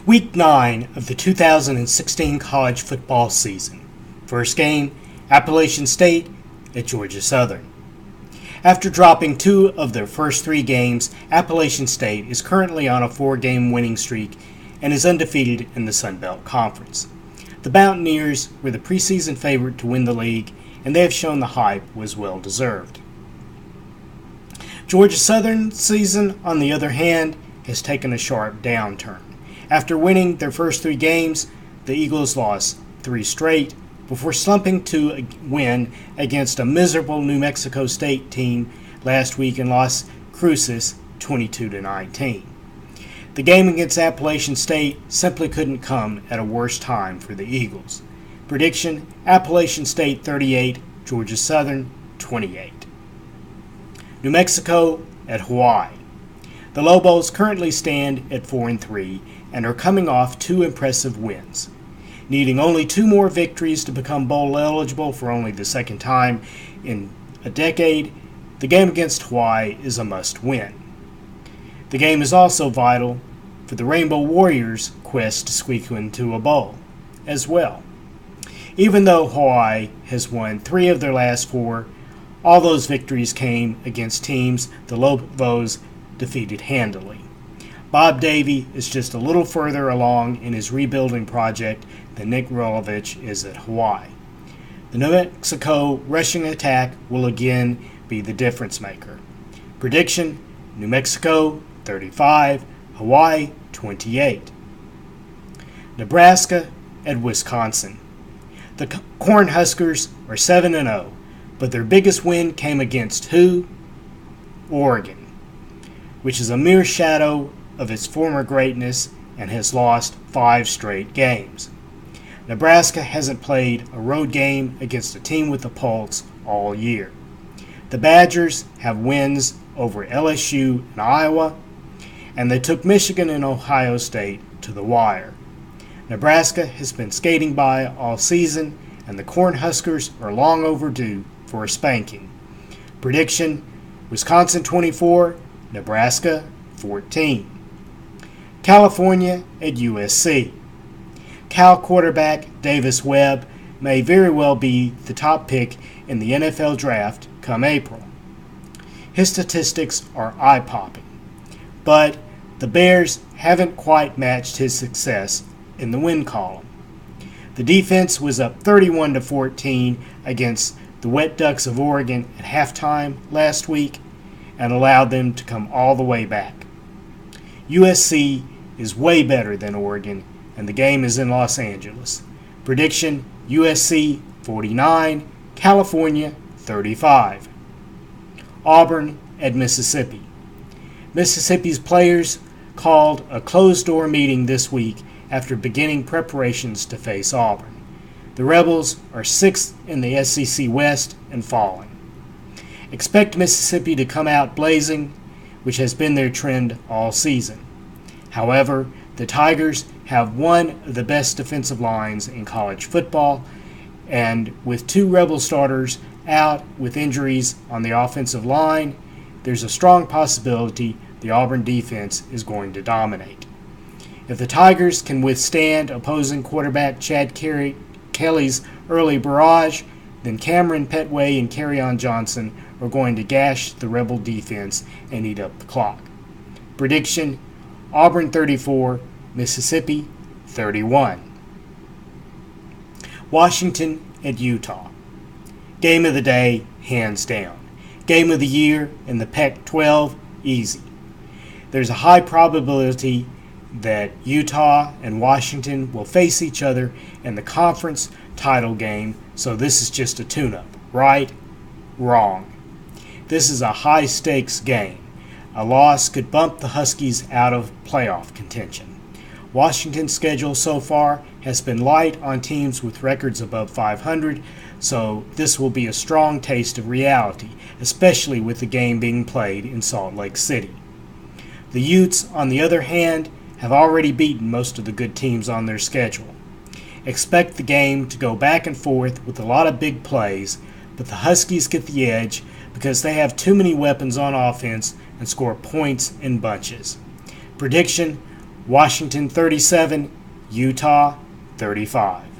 Week 9 of the 2016 college football season. First game, Appalachian State at Georgia Southern. After dropping 2 of their first 3 games, Appalachian State is currently on a 4-game winning streak and is undefeated in the Sun Belt Conference. The Mountaineers were the preseason favorite to win the league, and they have shown the hype was well deserved. Georgia Southern's season, on the other hand, has taken a sharp downturn. After winning their first 3 games, the Eagles lost 3 straight before slumping to a win against a miserable New Mexico State team last week in Las Cruces 22-19. The game against Appalachian State simply couldn't come at a worse time for the Eagles. Prediction: Appalachian State 38, Georgia Southern 28. New Mexico at Hawaii. The Lobos currently stand at 4-3 and are coming off 2 impressive wins. Needing only 2 more victories to become bowl eligible for only the second time in a decade, the game against Hawaii is a must-win. The game is also vital for the Rainbow Warriors' quest to squeak into a bowl as well. Even though Hawaii has won 3 of their last 4, all those victories came against teams the Lobos defeated handily. Bob Davie is just a little further along in his rebuilding project than Nick Rolovich is at Hawaii. The New Mexico rushing attack will again be the difference maker. Prediction: New Mexico 35, Hawaii 28. Nebraska at Wisconsin. The Cornhuskers are 7-0, but their biggest win came against who? Oregon, which is a mere shadow of its former greatness and has lost 5 straight games. Nebraska hasn't played a road game against a team with a pulse all year. The Badgers have wins over LSU and Iowa, and they took Michigan and Ohio State to the wire. Nebraska has been skating by all season, and the Cornhuskers are long overdue for a spanking. Prediction: Wisconsin 24, Nebraska 14. California at USC. Cal quarterback Davis Webb may very well be the top pick in the NFL draft come April. His statistics are eye-popping, but the Bears haven't quite matched his success in the win column. The defense was up 31-14 against the Wet Ducks of Oregon at halftime last week and allowed them to come all the way back. USC is way better than Oregon, and the game is in Los Angeles. Prediction: USC 49, California 35. Auburn at Mississippi. Mississippi's players called a closed-door meeting this week after beginning preparations to face Auburn. The Rebels are 6th in the SEC West and falling. Expect Mississippi to come out blazing, which has been their trend all season. However, the Tigers have one of the best defensive lines in college football, and with 2 Rebel starters out with injuries on the offensive line, there's a strong possibility the Auburn defense is going to dominate. If the Tigers can withstand opposing quarterback Chad Kelly's early barrage, then Cameron Petway and Kerryon Johnson are going to gash the Rebel defense and eat up the clock. Prediction: Auburn 34, Mississippi 31. Washington at Utah. Game of the day, hands down. Game of the year in the Pac-12, easy. There's a high probability that Utah and Washington will face each other in the conference title game, so this is just a tune-up. Right? Wrong. This is a high-stakes game. A loss could bump the Huskies out of playoff contention. Washington's schedule so far has been light on teams with records above 500, so this will be a strong taste of reality, especially with the game being played in Salt Lake City. The Utes, on the other hand, have already beaten most of the good teams on their schedule. Expect the game to go back and forth with a lot of big plays, but the Huskies get the edge because they have too many weapons on offense and score points in bunches. Prediction: Washington 37, Utah 35.